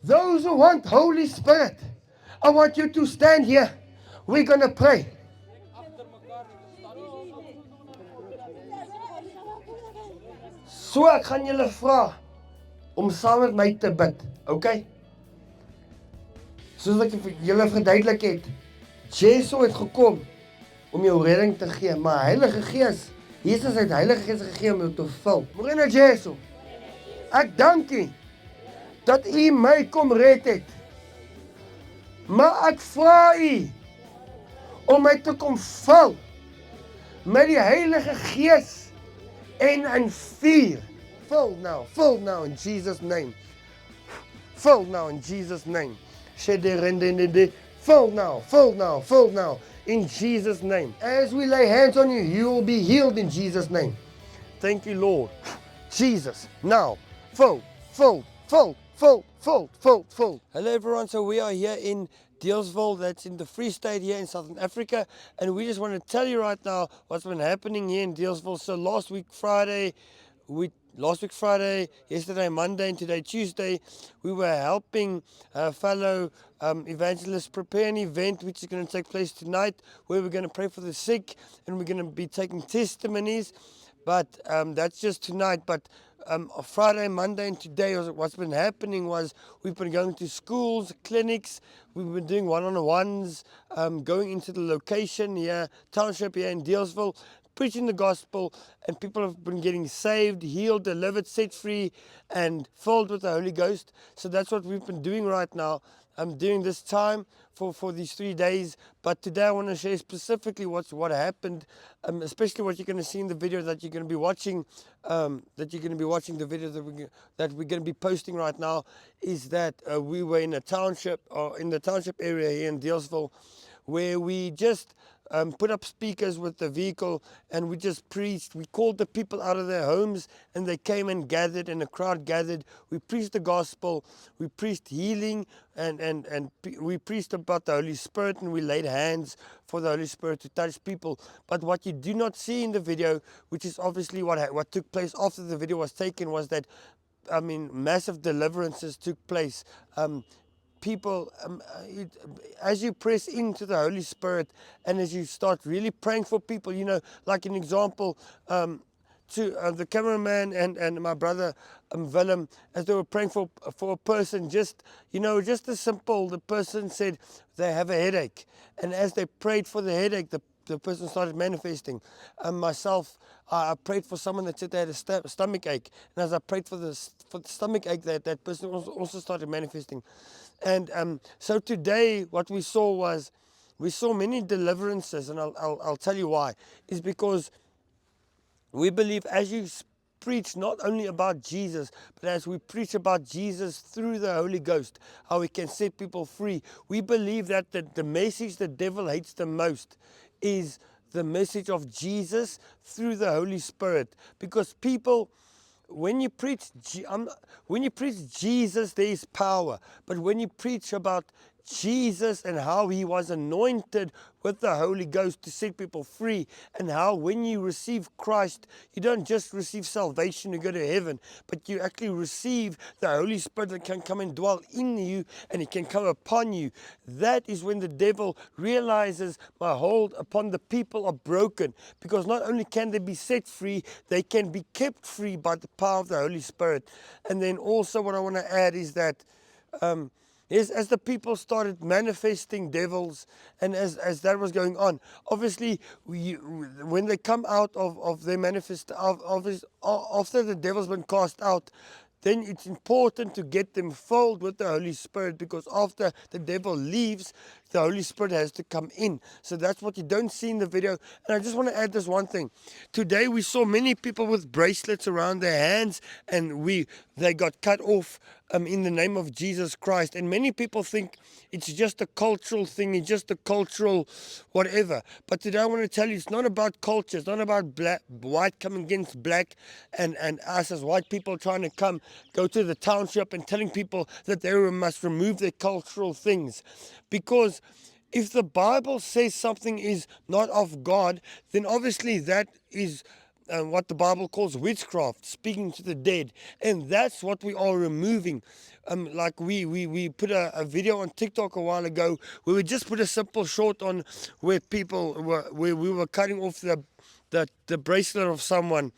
Those who want Holy Spirit, I want you to stand here. We're going to pray. So ek gaan julle vra om saam met my te bid, okay? Soos ek vir julle verduidelik het, Jesus het gekom om jou redding te gee, maar Heilige Gees, Jesus het Heilige Gees gegee om jou te vul. Morena Jesus, ek dank U dat U my kom red het. Maar ek vra U om my te kom vul met die Heilige Gees en in vuur. Full now in Jesus' name. Full now in Jesus' name. Full now in Jesus' name. As we lay hands on you, you will be healed in Jesus' name. Thank you, Lord. Jesus, now, full. Hello everyone, so we are here in Deelsville, that's in the Free State here in Southern Africa, and we just want to tell you right now what's been happening here in Deelsville. So last week Friday, yesterday Monday, and today Tuesday, we were helping fellow evangelists prepare an event which is going to take place tonight, where we're going to pray for the sick, and we're going to be taking testimonies. But that's just tonight. But Friday, Monday, and today, what's been happening was we've been going to schools, clinics. We've been doing one-on-ones, going into the location here, township here in Deelsville, preaching the gospel, and people have been getting saved, healed, delivered, set free, and filled with the Holy Ghost. So that's what we've been doing right now. During this time for these 3 days. But today I want to share specifically what happened, especially what you're going to see in the video that you're going to be watching. The video that we're going to be posting right now is that we were in a township, or in the township area here in Deelsville, where we just put up speakers with the vehicle, and we just preached. We called the people out of their homes, and they came and gathered, and a crowd gathered. We preached the gospel, we preached healing, and we preached about the Holy Spirit, and we laid hands for the Holy Spirit to touch people. But what you do not see in the video, which is obviously what took place after the video was taken, was that massive deliverances took place. People, as you press into the Holy Spirit, and as you start really praying for people, like an example, to the cameraman and my brother Willem, as they were praying for a person, just as simple, the person said they have a headache, and as they prayed for the headache, the person started manifesting. Myself, I prayed for someone that said they had a stomach ache, and as I prayed for the stomach ache, that person also started manifesting. And so today, what we saw many deliverances, and I'll tell you why. Is because we believe as you preach not only about Jesus, but as we preach about Jesus through the Holy Ghost, how we can set people free, we believe that the message the devil hates the most is the message of Jesus through the Holy Spirit. Because people, when you preach Jesus, there is power. But when you preach about Jesus and how he was anointed with the Holy Ghost to set people free, and how when you receive Christ, you don't just receive salvation to go to heaven, but you actually receive the Holy Spirit that can come and dwell in you, and it can come upon you. That is when the devil realizes my hold upon the people are broken, because not only can they be set free, they can be kept free by the power of the Holy Spirit. And then also what I want to add is that as the people started manifesting devils, and as that was going on, obviously, when they come out of their after the devil's been cast out, then it's important to get them filled with the Holy Spirit, because after the devil leaves, the Holy Spirit has to come in. So that's what you don't see in the video. And I just want to add this one thing. Today we saw many people with bracelets around their hands, and they got cut off in the name of Jesus Christ. And many people think it's just a cultural thing, it's just a cultural whatever. But today I want to tell you, it's not about culture, it's not about white coming against black, and us as white people trying to go to the township and telling people that they must remove their cultural things. Because if the Bible says something is not of God, then obviously that is what the Bible calls witchcraft, speaking to the dead. And that's what we are removing. Like we put a video on TikTok a while ago where we just put a simple short on where where we were cutting off the bracelet of someone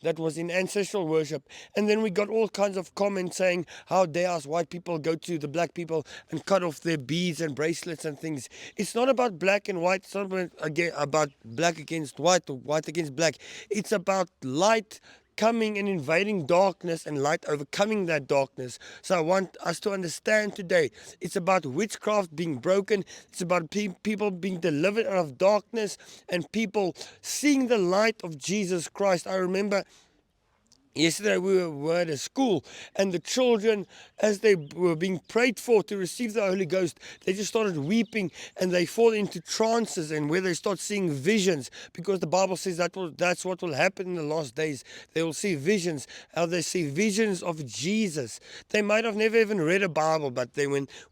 that was in ancestral worship. And then we got all kinds of comments saying, how dare us white people go to the black people and cut off their beads and bracelets and things. It's not about black and white. It's not about black against white or white against black. It's about light coming and invading darkness and light overcoming that darkness. So I want us to understand today, it's about witchcraft being broken. It's about people being delivered out of darkness and people seeing the light of Jesus Christ. I remember yesterday we were at a school and the children, as they were being prayed for to receive the Holy Ghost, they just started weeping and they fall into trances and where they start seeing visions, because the Bible says that's what will happen in the last days. They will see visions, how they see visions of Jesus. They might have never even read a Bible, but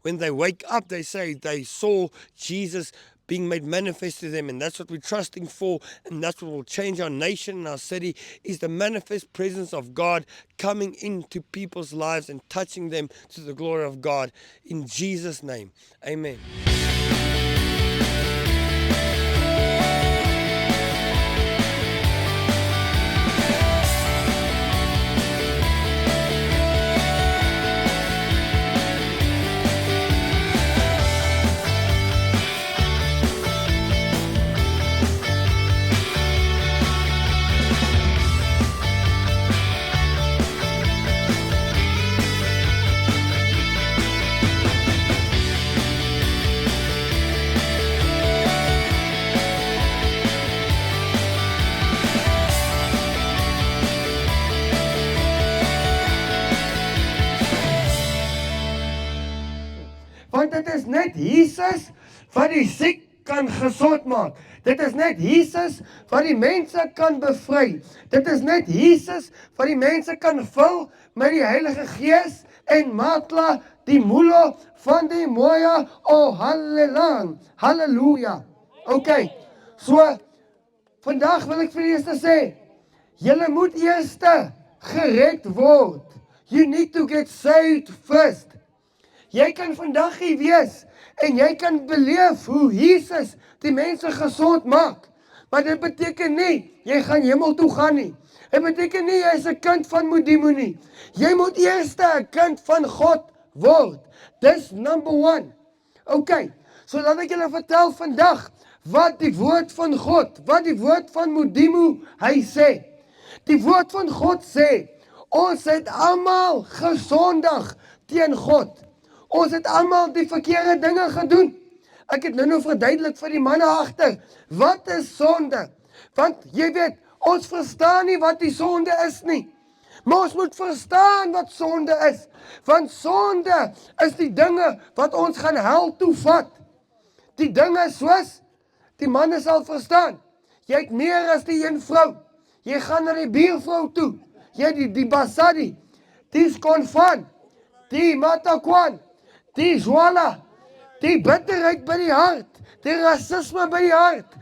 when they wake up, they say they saw Jesus being made manifest to them, and that's what we're trusting for, and that's what will change our nation and our city, is the manifest presence of God coming into people's lives and touching them to the glory of God. In Jesus' name, amen. Want dit is net Jesus wat die siek kan gesond maak. Dit is net Jesus wat die mense kan bevry. Dit is net Jesus wat die mense kan vul met die Heilige Gees en matla die mulo van die mooie. Oh, halleluja. Okay, so vandag wil ek vir julle sê, julle moet eers gered word. You need to get saved first. Jy kan vandag hier wees en jy kan beleef hoe Jesus die mense gesond maak. Maar dit beteken nie jy gaan hemel toe gaan nie. Dit beteken nie jy is 'n kind van Modimo nie. Jy moet eers 'n kind van God word. Dis number 1. Okay, so laat ek julle vertel vandag wat die woord van God, wat die woord van Modimo hy sê. Die woord van God sê, ons het almal gesondig teen God. Ons het almal die verkeerde dinge gedoen. Ek het nou verduidelik vir die manne agter, wat is sonde? Want jy weet, ons verstaan nie wat die sonde is nie. Maar ons moet verstaan wat sonde is. Want sonde is die dinge wat ons gaan hel toe vat. Die dinge soos, die manne sal verstaan. Jy het meer as die een vrou. Jy gaan na die buurvrou toe. Jy die basadi, die skonfan, die matakwan, die zwala, die bitterheid by die hart, die racisme by die hart,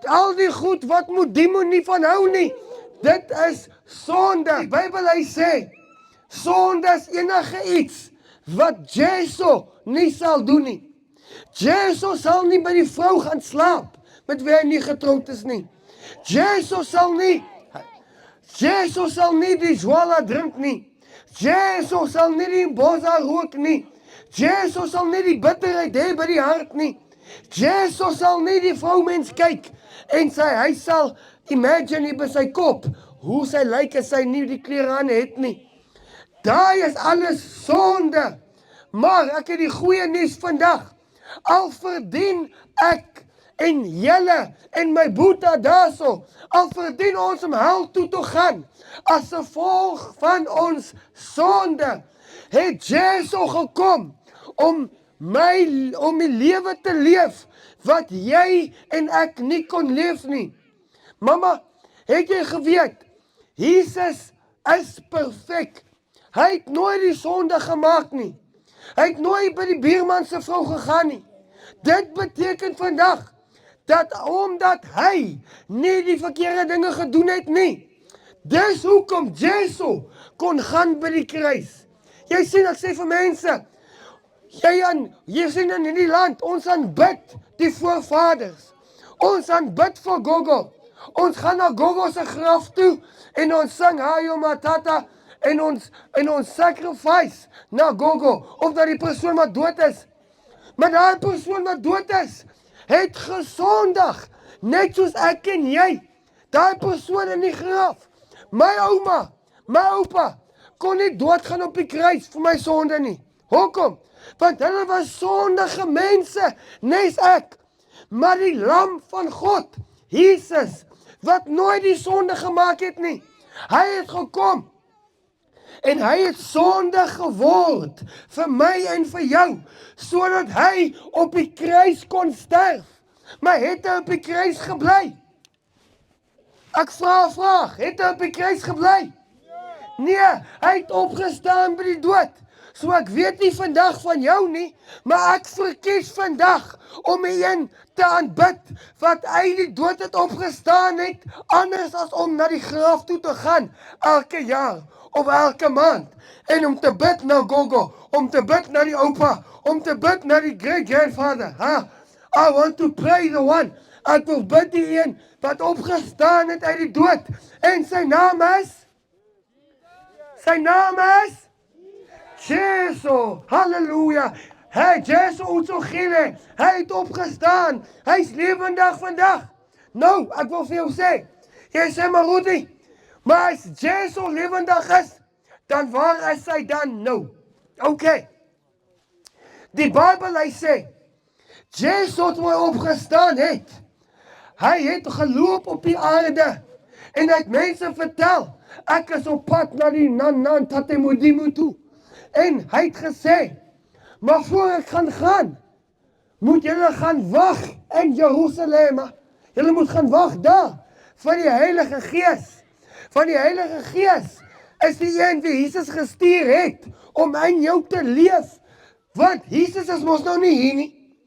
al die goed wat Modimo nie van hou nie, dit is sonde. Die Bybel hy sê, sonde is enige iets wat Jesu nie sal doen nie. Jesu sal nie by die vrou gaan slaap, met wie hy nie getroud is nie. Jesu sal nie die zwala drink nie. Jesu sal nie die boza rook nie. Jesu sal nie die bitterheid hê by die hart nie. Jesu sal nie die vroumens kyk en hy sal imagine by sy kop hoe sy lyk as sy nie die klere aan het nie. Daai is alles sonde. Maar ek het die goeie nuus vandag. Al verdien ek en julle en my boeta daarso, al verdien ons om hel toe te gaan, as gevolg van ons sonde, het Jesu gekom om die lewe te leef, wat jy en ek nie kon leef nie. Mama, het jy geweet, Jesus is perfek. Hy het nooit die sonde gemaak nie. Hy het nooit by die buurman se vrou gegaan nie. Dit beteken vandag, dat omdat hy nie die verkeerde dinge gedoen het nie, Dis hoekom Jesu kon gaan by die kruis. Jy sien, ek sê vir mense, jy sien in die land, ons aanbid die voorvaders. Ons aanbid vir Gogo. Ons gaan na Gogo se graf toe en ons sing Hayo Matata en ons sacrifice na Gogo of dat die persoon wat dood is. Maar daai persoon wat dood is, het gesondig, net soos ek en jy. Daai persoon in die graf, my ouma, my oupa, kon nie doodgaan op die kruis vir my sonde nie. Hoekom? Want hulle was sondige mense, nes ek. Maar die lam van God, Jesus, wat nooit die sonde gemaak het nie, hy het gekom, en hy het sonde geword, vir my en vir jou, sodat hy op die kruis kon sterf. Maar het hy op die kruis gebly? Ek vra 'n vraag, het hy op die kruis gebly? Nee, hy het opgestaan by die dood. So ek weet nie vandag van jou nie, maar ek verkies vandag om die een te aanbid wat uit die dood het opgestaan het, anders as om na die graf toe te gaan elke jaar of elke maand en om te bid na Gogo, om te bid na die oupa, om te bid na die great-grandfather. I want to pray the one. Ek wil bid die een wat opgestaan het uit die dood en sy naam is Jesu, halleluja. Hy, Jesu Utsogile, hy het opgestaan, hy is lewendig vandag. Nou, ek wil vir jou sê, jy sê maar Rudy, maar as Jesu lewendig is, dan waar is hy dan nou? Okay. Die Bybel hy sê, Jesu toe hy opgestaan het, hy het geloop op die aarde, en hy het mense vertel, ek is op pad na die Nan Tatemodimu toe. En hy het gesê, maar voor ek gaan, moet julle gaan wag in Jerusalem. Julle moet gaan wag daar, van die Heilige Gees. Van die Heilige Gees is die een wie Jesus gestuur het, om in jou te leef. Want Jesus is mos nou nie hier nie.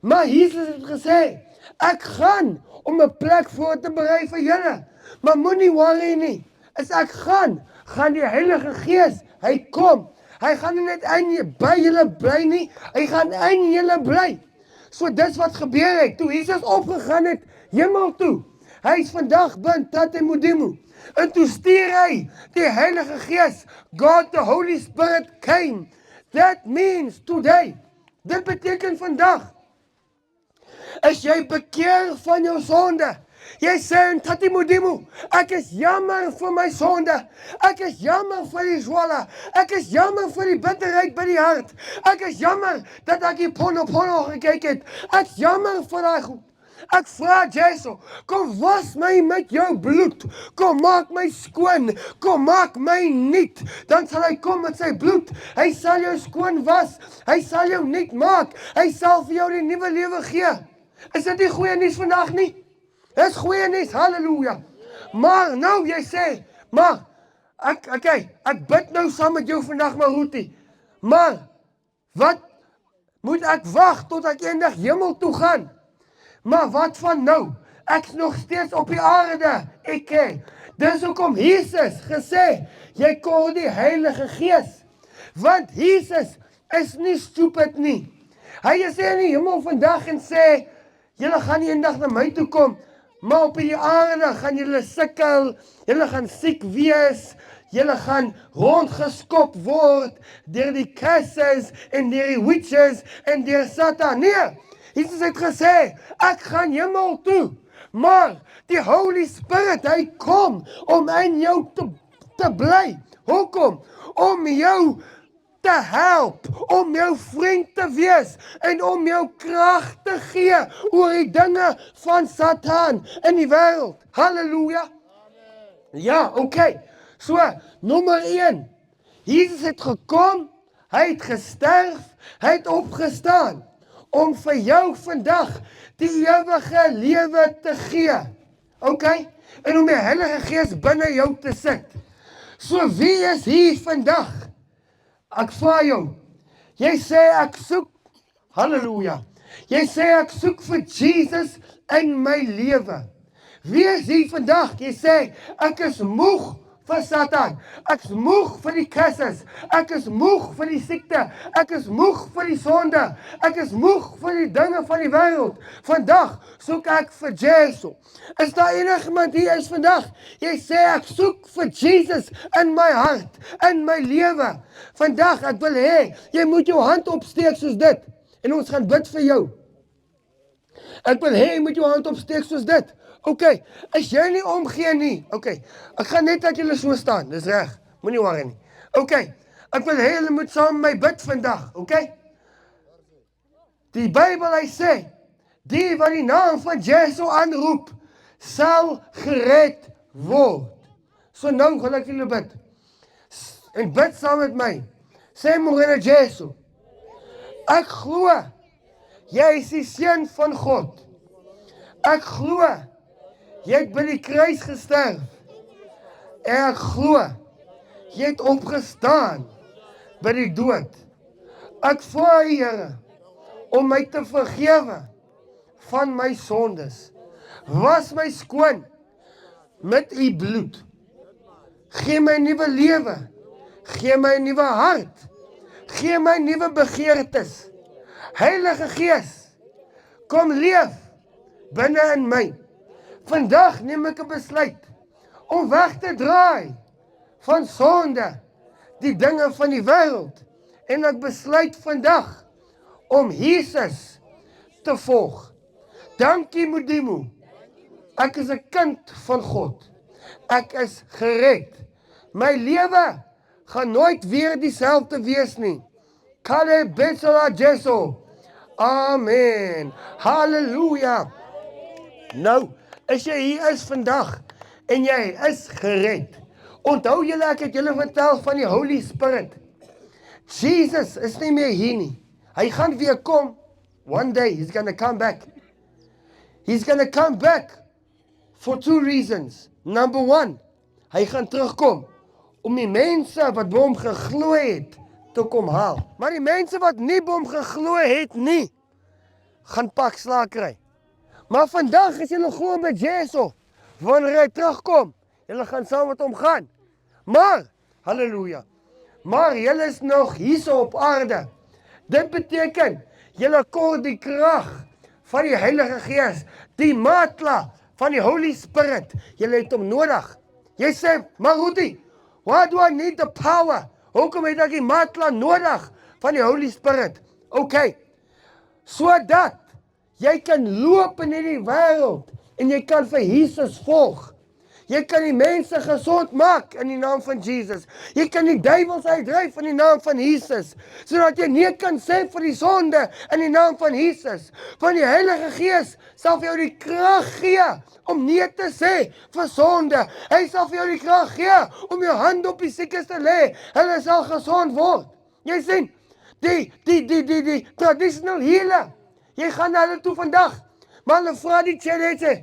Maar Jesus het gesê, ek gaan om 'n plek voor te berei vir julle. Maar moenie worry nie. As ek gaan die Heilige Gees, hy kom. Hy gaan nie net by julle bly nie, hy gaan in julle bly. So dis wat gebeur het, toe Jesus opgegaan het, hemel toe. Hy is vandag by Tatemodimu. En toe stuur hy die Heilige Gees, God the Holy Spirit came. That means today. Dit beteken vandag. As jy bekeer van jou sonde, jy sê in Tatemodimu, ek is jammer vir my sonde, ek is jammer vir die swala, ek is jammer vir die bitterheid by die hart, ek is jammer dat ek die porno gekyk het, ek is jammer vir daai goed. Ek vra Jesu, kom was my met jou bloed, kom maak my skoon, kom maak my nuut, dan sal hy kom met sy bloed, hy sal jou skoon was, hy sal jou nuut maak, hy sal vir jou die nuwe lewe gee. Is dit nie goeie nuus vandag nie? Dis goeie nuus, halleluja. Maar nou jy sê, maar ek bid nou saam met jou vandag maar Rudy. Maar wat moet ek wag tot ek eendag hemel toe gaan? Maar wat van nou? Ek is nog steeds op die aarde. Dis hoekom Jesus gesê, jy kry die Heilige Gees. Want Jesus is nie stupid nie. Hy is in die hemel vandag en sê, julle gaan eendag na my toe kom, maar op die aarde gaan julle sukkel, julle gaan siek wees, julle gaan rondgeskop word deur die curses en deur die witches en deur Satan. Nee, Jesus het gesê, ek gaan hemel toe, maar die Holy Spirit, hy kom om in jou te bly. Hoekom? Om jou te help, om jou vriend te wees en om jou krag te gee oor die dinge van Satan in die wêreld. Halleluja. Ja, okay. So, nommer 1. Jesus het gekom, hy het gesterf, hy het opgestaan om vir jou vandag die ewige lewe te gee. Okay? En om die Heilige Gees binne jou te sit. So wie is hier vandag? Ek vra jou, jy sê ek soek, halleluja, jy sê ek soek vir Jesus in my lewe. Wie is hier vandag? Jy sê, ek is moeg vir Satan. Ek is moeg vir die kisses. Ek is moeg vir die siekte. Ek is moeg vir die sonde. Ek is moeg vir die dinge van die wêreld. Vandag soek ek vir Jesus. Is daar enigiemand hier is vandag? Jy sê ek soek vir Jesus in my hart, in my lewe. Vandag ek wil hê jy moet jou hand opsteek soos dit en ons gaan bid vir jou. Ek wil hê jy moet jou hand opsteek soos dit. OK, as jy nie omgee nie. OK, ek gaan net dat julle so staan. Dis reg. Moenie worry nie. OK, ek wil hê julle moet saam met my bid vandag. OK? Die Bybel hy sê, die wat die naam van Jesus aanroep, sal gered word. So nou gaan ek julle bid. En bid saam met my. Sê môre Jesus. Ek glo jy is die seun van God. Ek glo jy het by die kruis gesterf. En ek glo jy het opgestaan by die dood. Ek vra Here om my te vergewe van my sondes. Was my skoon met u bloed. Gee my nuwe lewe. Gee my nuwe hart. Gee my nuwe begeertes. Heilige Gees, kom leef binne in my. Vandag neem ek 'n besluit om weg te draai van sonde, die dinge van die wêreld. En ek besluit vandag om Jesus te volg. Dankie Modimo. Ek is 'n kind van God. Ek is gered. My lewe gaan nooit weer dieselfde wees nie. Kale Betsala Jesu. Amen. Halleluja. Nou, as jy hier is vandag en jy is gered. Onthou julle ek het julle vertel van die Holy Spirit. Jesus is nie meer hier nie. Hy gaan weer kom. One day he's going to come back. He's going to come back for two reasons. Number one, hy gaan terugkom om die mense wat by hom geglo het te kom haal. Maar die mense wat nie by hom geglo het nie, gaan pak slaag kry. Maar vandag as julle glo met Jesus, wanneer hy terugkom, julle gaan saam met hom gaan. Maar, halleluja, maar julle is nog hierso op aarde. Dit beteken, julle kort die krag van die Heilige Gees, die matla van die Holy Spirit. Julle het hom nodig. Jy sê, maar Rudy, why do I need the power? Hoekom het ek die matla nodig van die Holy Spirit? OK, sodat jy kan loop in hierdie wêreld en jy kan vir Jesus volg. Jy kan die mense gesond maak in die naam van Jesus. Jy kan die duiwels uitdryf in die naam van Jesus. Sodat jy nee kan sê vir die sonde in die naam van Jesus. Want die Heilige Gees sal vir jou die krag gee om nee te sê vir sonde. Hy sal vir jou die krag gee om jou hand op die siekes te lê. Hulle sal gesond word. Jy sien, die traditional healer. Jy gaan na hulle toe vandag. Maar hulle vra die Chinese,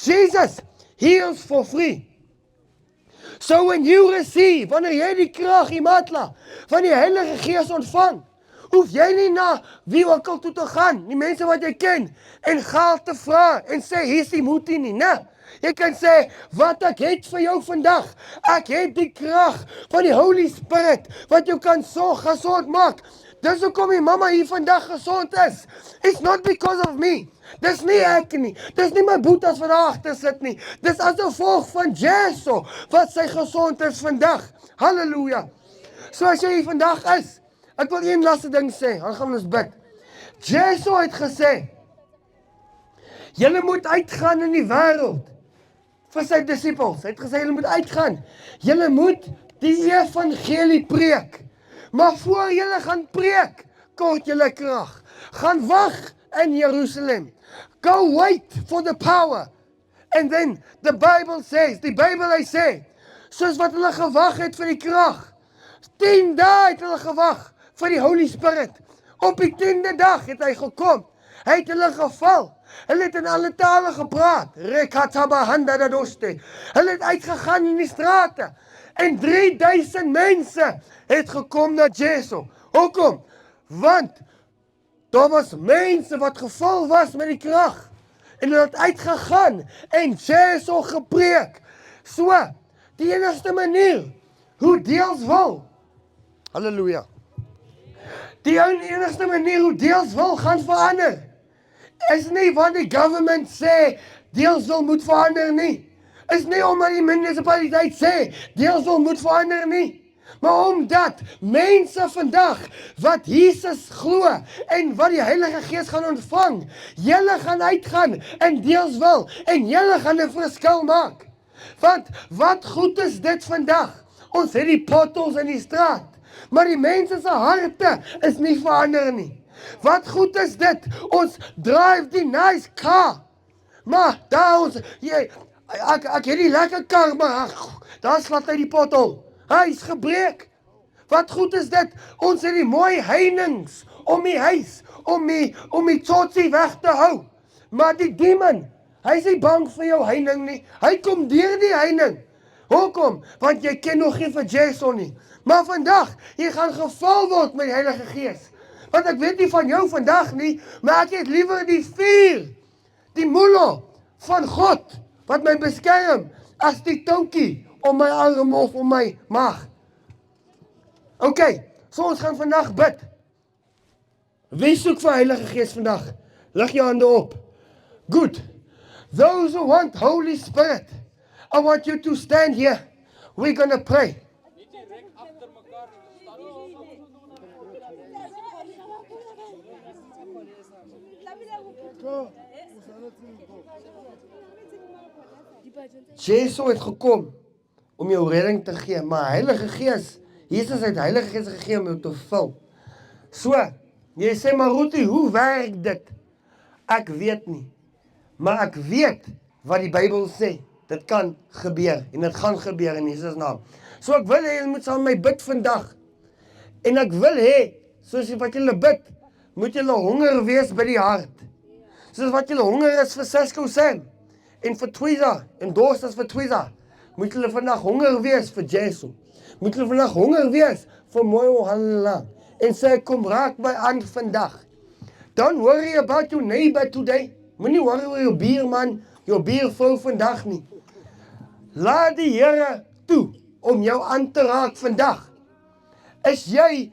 Jesus heals for free. So when you receive, wanneer jy die krag, die matla, van die Heilige Gees ontvang, hoef jy nie na wie ook al toe te gaan, die mense wat jy ken, en geld te vra, en sê, hier is die moetie nie, ne? Jy kan sê, wat ek het vir jou vandag, ek het die krag van die Holy Spirit, wat jou kan so gesond maak. Dis hoekom die mama hier vandag gesond is. It's not because of me. Dis nie ek nie. Dis nie my boetas wat daar agter sit nie. Dis as gevolg van Jesus wat sy gesond is vandag. Halleluja. So as jy hier vandag is, ek wil een laaste ding sê, dan gaan ons bid. Jesus het gesê, julle moet uitgaan in die wêreld vir sy disippels. Hy het gesê, julle moet uitgaan. Julle moet die evangelie preek. Maar voor julle gaan preek, kort julle krag. Gaan wag in Jerusalem. Go wait for the power. And then the Bible says, die Bybel hy sê, soos wat hulle gewag het vir die krag. 10 dae het hulle gewag vir die Holy Spirit. Op die 10de dag het hy gekom. Hy het hulle geval. Hulle het in alle tale gepraat. Rekatabahanda dadoste. Hulle het uitgegaan in die strate. En 3000 mense het gekom na Jesus. Hoekom? Want daar was mense wat gevul was met die krag. En hulle het uitgegaan en Jesus gepreek. So, Die enigste manier hoe deels wil, halleluja, die enigste manier hoe deels wil gaan verander, is nie wat die government sê, deels wil moet verander nie. Is nie omdat die munisipaliteit sê, deels wil moet verander nie. Maar omdat mense vandag wat Jesus glo en wat die Heilige Gees gaan ontvang, julle gaan uitgaan in deels wil en julle gaan 'n verskil maak. Want wat goed is dit vandag? Ons het die potholes in die straat, maar die mense se harte is nie verander nie. Wat goed is dit? Ons drive die nice car, maar daar ons, ek het die lekker kar, maar daar slat hy die pothole. Hy is gebreek. Wat goed is dit? Ons het die mooi heininge om die huis, om die tsotsie weg te hou. Maar die demon, hy is nie bang vir jou heining nie. Hy kom deur die heining. Hoekom? Want jy ken nog nie vir Jason nie. Maar vandag, jy gaan gevul word met die Heilige Gees. Want ek weet nie van jou vandag nie, maar ek het liewer die vuur, die moelo van God, wat my beskerm, as die toukie om my arm of om my maag. Okay, so ons gaan vandag bid. Wie soek vir Heilige Gees vandag? Lig jou hande op. Good. Those who want Holy Spirit, I want you to stand here. We're gonna pray. Jezus het gekom om jou redding te gee, maar Heilige Gees, Jesus het Heilige Gees gegee om jou te vul. So, jy sê, maar Ruthie, hoe werk dit? Ek weet nie, maar ek weet wat die Bybel sê. Dit kan gebeur, en dit gaan gebeur in Jesus naam. So ek wil hê, jy moet saam met my bid vandag. En ek wil hê, soos wat julle bid, moet julle honger wees by die hart. Soos wat julle honger is vir Cisco Sam, en vir Twiza, en dors is vir Twiza, moet julle vandag honger wees vir Jesu. Moet julle vandag honger wees vir mooi Ohanla. En sê, kom raak my aan vandag. Don't worry about your neighbor today. Moenie worry oor jou buurman, jou buurvrou vandag nie. Laat die Here toe om jou aan te raak vandag. Is jy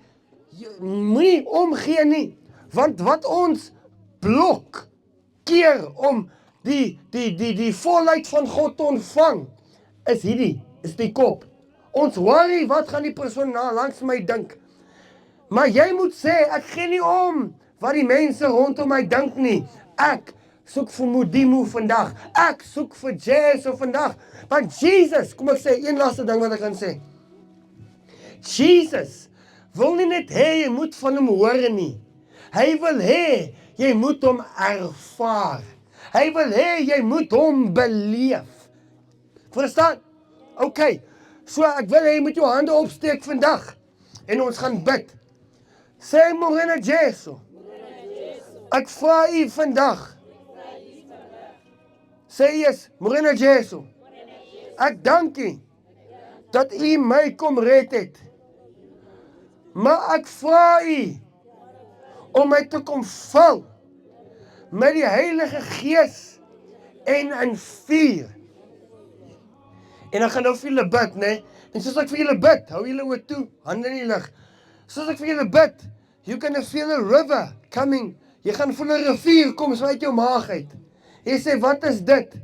moenie omgee nie, want wat ons blokkeer om die volheid van God te ontvang, is die kop. Ons worry, wat gaan die persoon langs my dink? Maar jy moet sê, ek gee nie om wat die mense rondom my dink nie. Ek soek vir Mudimu vandag. Ek soek vir Jesus vandag. Want Jesus, kom ek sê, een laaste ding wat ek kan sê. Jesus wil nie net hê, jy moet van hom hoor nie. Hy wil hê, jy moet hom ervaar. Hy wil hê, jy moet hom beleef. Verstaan? Okay, so ek wil hê, jy moet jou hande opsteek vandag. En ons gaan bid. Sê, Morena Jesu, ek vra u vandag. Sê eens, Morena Jesu, ek dank u, dat u my kom red het. Maar ek vra u, om my te kom vul, met die Heilige Gees, en in vuur. En ek gaan nou vir julle bid, ne? En soos ek vir julle bid, hou julle oor toe, hande in die lig. Soos ek vir julle bid, you can feel a river coming. Jy gaan voel 'n rivier kom so uit jou maag uit. Jy sê, wat is dit?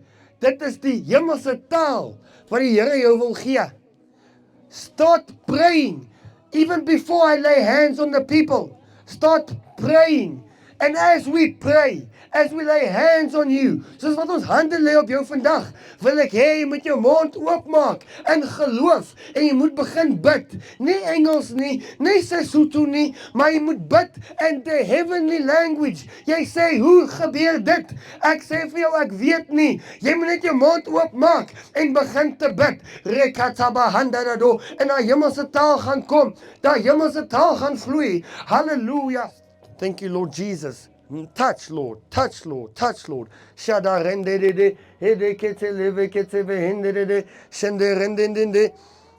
Dit is die hemelse taal, wat die Here jou wil gee. Start praying, even before I lay hands on the people. Start praying. And as we pray, as we lay hands on you, soos wat ons hande lê op jou vandag, wil ek hê jy moet jou mond oopmaak in geloof en jy moet begin bid. Nie Engels nie, nie Sesotho nie, maar jy moet bid in the heavenly language. Jy sê, hoe gebeur dit? Ek sê vir jou, ek weet nie. Jy moet net jou mond oopmaak en begin te bid. Rekatabahandarado, en daai hemelse taal gaan kom. Daai hemelse taal gaan vloei. Halleluja. Thank you, Lord Jesus. Touch, Lord. Touch, Lord. Touch, Lord. Shada rendede, hedekete levekete behendede, shende rendende,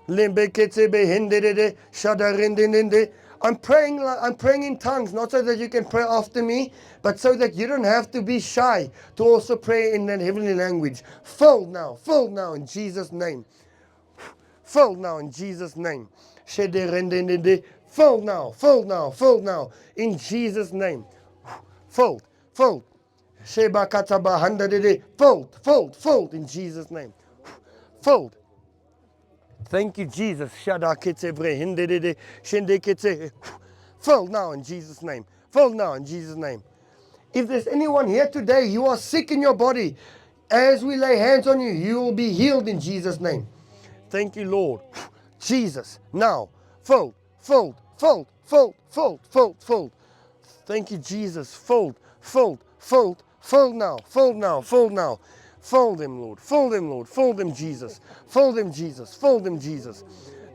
lembekete behendede, shada rendende. I'm praying in tongues, not so that you can pray after me, but so that you don't have to be shy to also pray in that heavenly language. Filled now in Jesus' name. Fold now in Jesus' name. Fold now, fold now, fold now in Jesus' name. Fold, fold. Fold, fold, fold in Jesus' name. Fold. Thank you, Jesus. Fold now in Jesus' name. Fold now in Jesus' name. If there's anyone here today, you are sick in your body, as we lay hands on you, you will be healed in Jesus' name. Thank you, Lord. Jesus. Now, fold, fold, fold, fold, fold, fold, fold. Thank you, Jesus. Fold, fold, fold, fold now, fold now, fold now. Fold him, Lord. Fold him, Lord. Fold him, Jesus. Fold him, Jesus. Fold him, Jesus.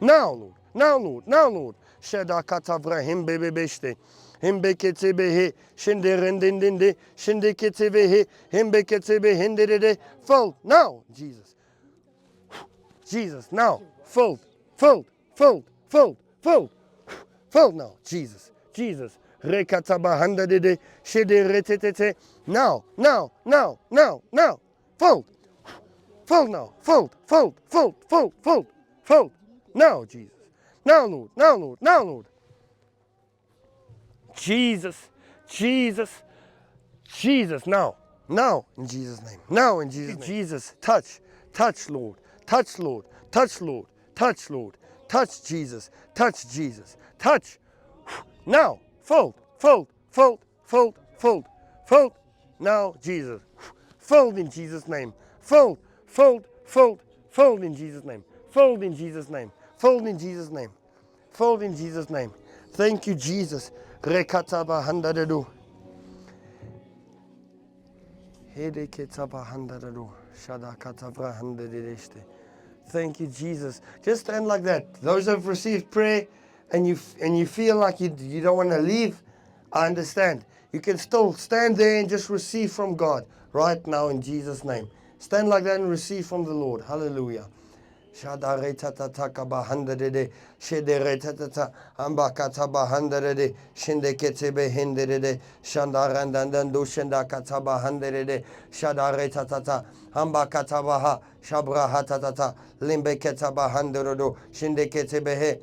Now, Lord. Now, Lord. Now, Lord. Shadakatavra him bebe beshte. Him beketebe he. Shinde rendindinde. Shinde ketebe he. Him beketebe hindede. Fold now, Jesus. Jesus, now. Fold, fold, fold, fold, fold. Fold now, Jesus. Jesus. Rekataba dede. Shede retetete. Now, now, now, now, now. Fold. Fold now. Fold, fold, fold, fold, fold, fold. Now, Jesus. Now, Lord. Now, Lord. Now, Lord. Jesus. Jesus. Jesus. Now. Now, in Jesus' name. Now, in Jesus' name. Jesus. Touch. Touch, Lord. Touch, Lord. Touch, Lord. Touch, Lord. Touch, Jesus. Touch, Jesus. Touch. Now. Fold. Fold. Fold. Fold. Fold. Fold. Now, Jesus. Fold in Jesus' name. Fold. Fold. Fold. Fold in Jesus' name. Fold in Jesus' name. Fold in Jesus' name. Fold in Jesus' name. Thank you, Jesus. Rekataba handadadu. Hedeketaba handadadu. Shadakatavra handadideshte. Thank you, Jesus. Just stand like that. Those who have received prayer and you feel like you don't want to leave, I understand. You can still stand there and just receive from God right now in Jesus' name. Stand like that and receive from the Lord. Hallelujah. Shadare tatata kabahandere, shedere tatata, ambakataba handere, shindeketebe hindere, shandarandandu shendakataba handere, shadare tatata, ambakatabaha, shabraha tatata, limbeketaba handero, shindeketebe he.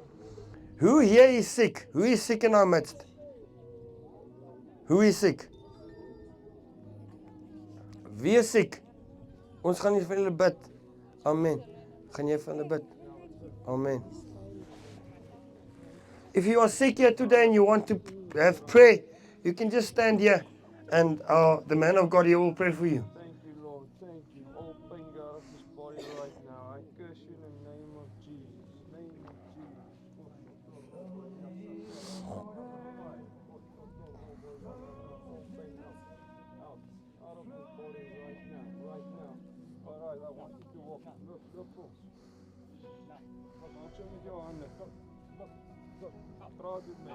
Who here is sick? Who is sick in our midst? Who is sick? Wie is sick? Ons gaan nie vir hulle bid. Amen. Gaan jy vir hulle bid? Amen. If you are sick here today and you want to have prayer, you can just stand here and the man of God here will pray for you. Thank you, Lord. Thank you. All pain go out of his body right now. I curse you in the name of Jesus. Name of Jesus. Out of his body right now. Right now. All right, I want you to walk. Look, Paul. Look, show me your hand. Look. Try it with me.